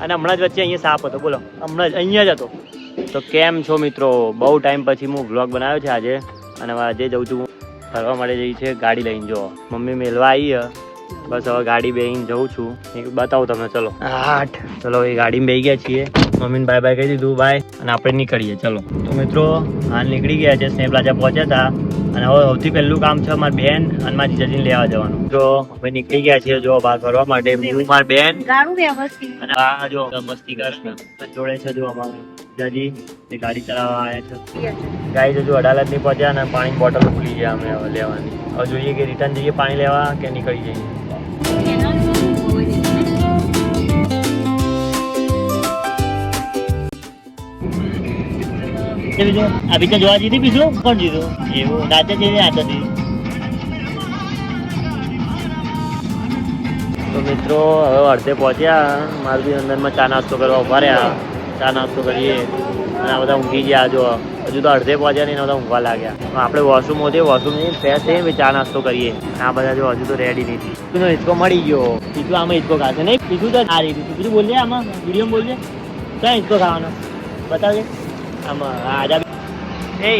અને હમણાં જ વચ્ચે અહીંયા સાપ હતો, બોલો હમણાં જ અહીંયા જ હતો. તો કેમ છો મિત્રો? બહુ ટાઈમ પછી હું વ્લોગ બનાવ્યો છે આજે. અને આજે જઉં છું ફરવા માટે જઈ છે ગાડી લઈને. જો મમ્મી મેલવા આવી, બસ હવે ગાડી બેહીને જઉં છું. બતાવું તમને, ચલો 8. ચલો એ ગાડીમાં બેસી ગયા છીએ. મમ્મીને બાય બાય કહી દીધું, બાય. અને આપણે નીકળીએ, ચલો. તો મિત્રો હાલ નીકળી ગયા છે, સ્નેહ પ્લાઝા પહોંચ્યા હતા. અને હવે સૌથી પહેલું કામ છે મારી બેન અને મારી જીજાજીને લેવા જવાનું. જો હવે નીકળી ગયા છીએ જો બહાર ફરવા માટે. હું, મારી બેન અને આ જો મસ્તી કરશે જોડે છે. જો અમારે જીજાજી એ ગાડી ચલાવવા આવ્યા છે. ગાડી જો અડાલત નહીં પહોંચ્યા અને પાણીની બોટલ ભૂલી ગયા અમે હવે લેવાની. હવે જોઈએ કે રિટર્ન જઈએ પાણી લેવા કે નીકળી જઈએ. આ બીજા જોવા જીતી બીજું કોણ જીતું? એવું રાતે જઈને આતો હતી. તો મિત્રો હવે અડધે પહોંચ્યા. મારું બી અંદરમાં ચા નાસ્તો કરવા ઉભા રહ્યા. ચા નાસ્તો કરીએ અને આ બધા ઊંઘી ગયા. જો હજુ તો અડધે પહોંચ્યા નહીં, બધા ઊંઘવા લાગ્યા. આપણે વોશરૂમ હોતે, વોશરૂમ ફ્રેશ થઈને ચા નાસ્તો કરીએ. આ બધા જો હજુ તો રેડી નથી. તું હિચકો મળી ગયો. પીછું આમાં હિચકો ખાશે નહીં? પીછું તો આ રીતે બીજું બોલજે, આમાં વિડીયો બોલજે. ક્યાં હિચકો ખાવાનો બતાવજે. આમાં આજા એ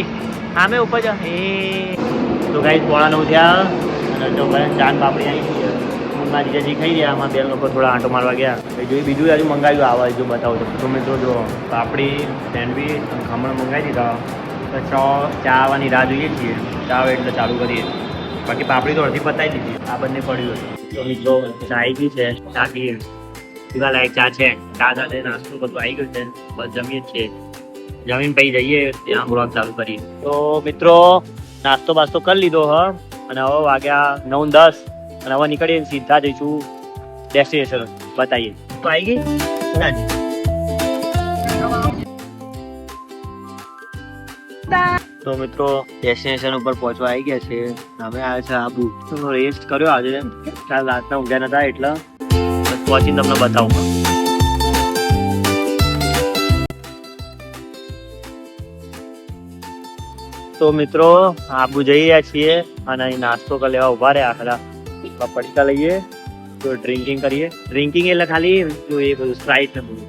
આમે ઉપર જા. એ તો ગાઈસ 9:30 થયા અને જો ચાંદ પાપડી આવી ગઈ. મારી જીજાજી ખાઈ રહ્યા. આમાં બે લોકો થોડા આંટો મારવા ગયા. જોઈ બીજું હજુ મંગાવ્યું આવે જો બતાવું તો મિત્રો જો પાપડી, સેન્ડવીચ અને ખમણ મંગાવી દીધા. તો ચા આવવાની રાહ જોઈએ છીએ. ચા આવે એટલે ચાલુ કરીએ. બાકી પાપડી તો અડધી પતાવી દીધી. આ બંને પડ્યું હતું. તો મિત્રો ચા આવી ગઈ છે. ચા પીએ, પીવા લાયક ચા છે. ચા સાથે નાસ્તો બધું આવી ગયું છે. બસ જમીએ જ છીએ. જમીન પછી જઈએ ત્યાં બ્લોગ ચાલુ કરીએ. તો મિત્રો નાસ્તો બાસ્તો કરી લીધો હ. અને હવે વાગ્યા 9:10 અને હવે નીકળીએ સીધા જઈશું ડેસ્ટિનેશન બતાવીએ. તો આવી ગઈ તો મિત્રો ડેસ્ટિનેશન ઉપર પહોંચવા આવી ગયા છે. અમે આવ્યા છે આબુ. રેસ્ટ કર્યો આજે, કાલ રાતના ઊંઘ્યા નતા એટલે પહોંચીને તમને બતાવું. તો મિત્રો આબુ જઈ રહ્યા છીએ અને અહીં નાસ્તો કરી લેવા ઉભા રહ્યા. ખરા પડીકા લઈએ તો ડ્રિંકિંગ કરીએ. ડ્રિંકિંગ એટલે ખાલી જો એ બધું સ્પ્રાઇટ ને બધું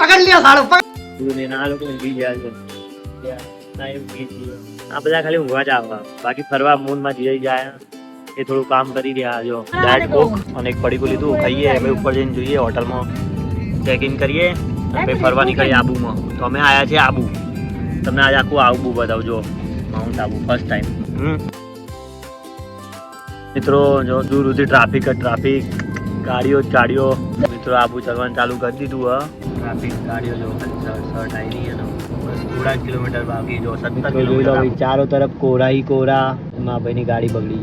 પકડ લ્યો સાડો પકડ. આ લોકો ઊંઘી ગયા છે. આ બધા ખાલી ઊંઘવા જ આવે. બાકી ફરવા મૂનમાં જઈ જાય એ થોડું કામ કરી રહ્યા. જો ડાયટ કોક અને એક પડીકું લીધું, ખાઈએ. અમે ઉપર જઈને જોઈએ, હોટલમાં ચેક ઇન કરીએ અને પછી ફરવા નીકળીએ આબુમાં. તો અમે આવ્યા છીએ આબુ. તમને આજે આખું આબુ બતાવજો. Mount Abu first time. મિત્રો જો દૂર સુધી ટ્રાફિક જ ટ્રાફિક, ગાડીઓ જ ગાડીઓ. મિત્રો આબુ ચલવાનું ચાલુ કરી દીધું હ. ટ્રાફિક ગાડીઓ જો શર્ટ આવી નહીં. બસ થોડા કિલોમીટર બાકી. જો 17 કિલોમીટર ચારો તરફ કોરાઈ કોરા. મા ભાઈની ગાડી બગડી.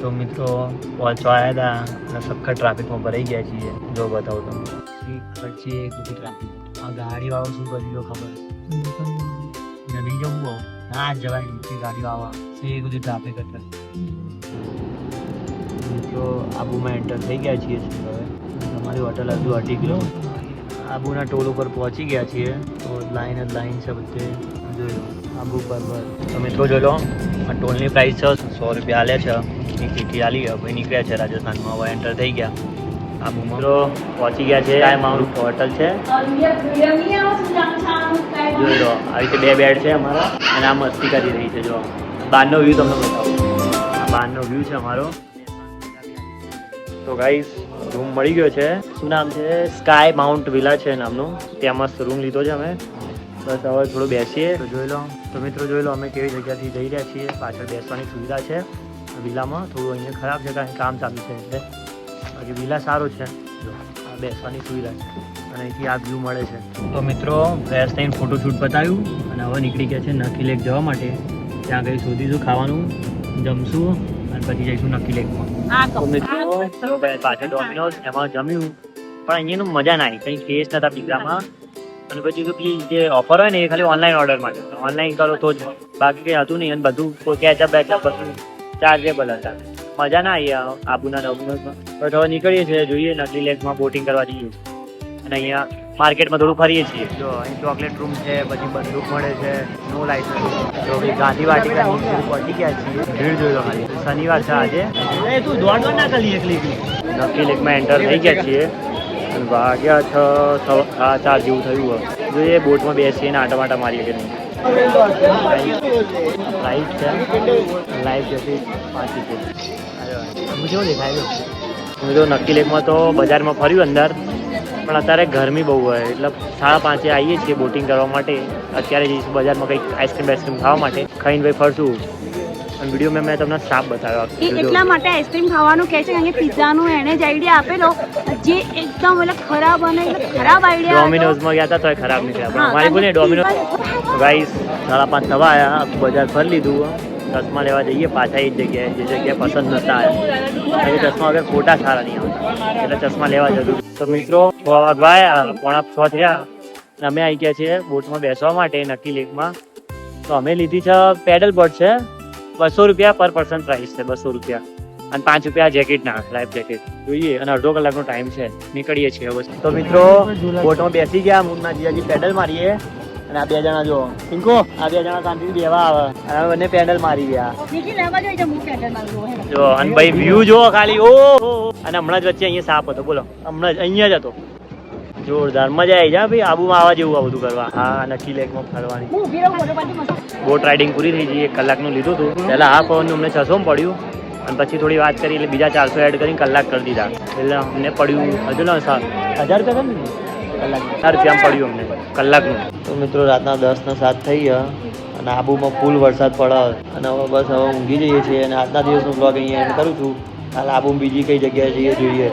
તો મિત્રો પહોંચવા આવ્યા હતા અને સખત ટ્રાફિકમાં ભરાઈ ગયા છીએ. જો બતાવો તમે પછી એક બધી ટ્રાફિક. આ ગાડી વાળો શું કરી લો ખબર નહીં જવું. ના જવાય નીચે ગાડીઓ આવવા. એ બધી ટ્રાફિક હતી. તો આબુમાં એન્ટર થઈ ગયા છીએ. હવે તમારી હોટલ હજુ 2 કિલો. આબુના ટોલ ઉપર પહોંચી ગયા છીએ. તો લાઈન જ લાઈન છે બધે. જોઈ લો આબુ પર્વત. તો મિત્રો જોઈ લો આ ટોલની પ્રાઇસ છે 100 રૂપિયા આલે છે. એક ટીટી આલી ભાઈ નીકળ્યા છે રાજસ્થાનમાં. હવે એન્ટર થઈ ગયા આબુમાં. મિત્રો પહોંચી ગયા છે. માઉન્ટ હોટલ છે. જોઈ લો આવી રીતે 2 બેડ છે અમારા. અને આ મસ્તી કરી રહી છે. જો બહારનો વ્યૂ તમને બતાવું. આ બહારનો વ્યૂ છે અમારો. તો ગાઈસ રૂમ મળી ગયો છે. શું નામ છે? સ્કાય માઉન્ટ વિલા છે નામનું. ત્યાં મસ્ત રૂમ લીધો છે અમે. બસ હવે થોડું બેસીએ તો જોઈ લો. તો મિત્રો જોઈ લો અમે કેવી જગ્યાથી જઈ રહ્યા છીએ. પાછળ બેસવાની સુવિધા છે વિલામાં. થોડું અહીંયા ખરાબ છે કારણ કે કામ ચાલુ છે એટલે. બાકી વિલા સારું છે. જો આ બેસવાની સુવિધા છે અને અહીંથી આ વ્યૂ મળે છે. તો મિત્રો ફ્રેશ થઈને ફોટોશૂટ બતાવ્યું અને હવે નીકળી ગયા છે નખી લેક જવા માટે. ત્યાં કંઈ શોધીશું ખાવાનું, જમશું અને પછી જઈશું નખી લેકમાં. પાછળ ડોમિનોઝ એમાં જમ્યું પણ અહીંયાનું મજા ના આવી. કંઈ ટેસ્ટ નતા પિઝામાં. અને પછી પેલી જે ઓફર હોય ને એ ખાલી ઓનલાઈન ઓર્ડર માટે. ઓનલાઈન કરો તો જ, બાકી કંઈ હતું નહીં. અને બધું કેચઅપ બેચઅપ બધું ચાર્જેબલ હતા. મજા ના આવી આબુના ડોમિનોઝમાં. બટ હવે નીકળીએ છીએ, જોઈએ નકલી લેકમાં બોટિંગ કરવા જઈએ. અને અહીંયા માર્કેટમાં થોડું ફરીએ છીએ. જો અહીં ચોકલેટ રૂમ છે, પછી બંદૂક મળે છે, નો લાઇસન્સ. તો ગાંધી વાટિકા પહોંચી ગયા છીએ. ભીડ જોઈ લો ખાલી. શનિવાર છે આજે. તું દોડવા ના કરી એકલી. નકલી લેકમાં એન્ટર થઈ ગયા છીએ અને વાગ્યા 6:30 જેવું થયું હોય જોઈએ બોટમાં બેસીને આટા માટા મારીએ કે નહીં. લાઈટ છે, લાઈટ જતી પાછી છે. હું કેવું દેખાય હું તો નક્કી લેકમાં તો બજારમાં ફર્યું અંદર, પણ અત્યારે ગરમી બહુ હોય એટલે 5:30 આવીએ છીએ બોટિંગ કરવા માટે. અત્યારે જઈશું બજારમાં કંઈક આઈસ્ક્રીમ ખાવા માટે, ખાઈને ભાઈ ફરશું. અને વિડીયોમાં મેં તમને સાપ બતાવ્યો એટલા માટે આઈસ્ક્રીમ ખાવાનું કહે છે કારણ કે પિઝાનું એને જ આઈડિયા આપેલો જે એકદમ એટલે ખરાબ અને ખરાબ આઈડિયા. ડોમિનોઝમાં ગયા હતા તો ખરાબ નીકળ્યા, પણ અમારી બોલે ડોમિનોઝ. ગાઈસ 5:30 થવા આવ્યા, આખું બજાર ફરી લીધું. ચશ્મા લેવા જઈએ પાછા એ જ જગ્યાએ જે જગ્યાએ પસંદ નતા આવ્યા. ચશ્મા વગર ફોટા સારા નહીં આવતા એટલે ચશ્મા લેવા જતું. તો મિત્રો 6:15 થયા અને અમે આવી ગયા છીએ બોટમાં બેસવા માટે નક્કી લેકમાં. તો અમે લીધી છે પેડલ બોટ છે, 200 રૂપિયા પર પર્સન પ્રાઇસ છે, 200 રૂપિયા. અને 5 રૂપિયા જેકેટના, લાઈફ જેકેટ જોઈએ. અને અડધો કલાકનો ટાઈમ છે, નીકળીએ છીએ હવે. તો મિત્રો બોટમાં બેસી ગયા, મુન્ના જીજાજી પેડલ મારીએ અને આ બે જણા જો પિંકો, આ બે જણા શાંતિથી બેવા આવે અને અમે બંને પેડલ મારી ગયા જો. અને ભાઈ વ્યૂ જો ખાલી ઓ. અને હમણાં જ વચ્ચે અહીંયા સાપ હતો, બોલો હમણાં જ અહીંયા જ હતો. જોરદાર મજા આવી જાય ભાઈ, આબુમાં આવવા જેવું આ બધું કરવા. હા નક્કી લેકમાં ફરવાની. બોટ રાઇડિંગ પૂરી થઈ ગઈ, 1 કલાકનું લીધું હતું. પહેલા હાફ અવરનું અમને 600 માં પડ્યું અને પછી થોડી વાત કરી એટલે બીજા 400 એડ કરીને કલાક કરી દીધા. એટલે અમને પડ્યું હજુ ના 1000 રૂપિયા ને કલાક, 1000 રૂપિયા પડ્યું અમને કલાકનું. તો મિત્રો રાતના 10:07 થઈ ગયા અને આબુમાં ફૂલ વરસાદ પડે અને હવે બસ હવે ઊંઘી જઈએ છીએ. અને આજના દિવસનો બ્લોગ અહીંયા એન્ડ કરું છું. હાલ આબુમાં બીજી કઈ જગ્યાએ જઈએ જોઈએ.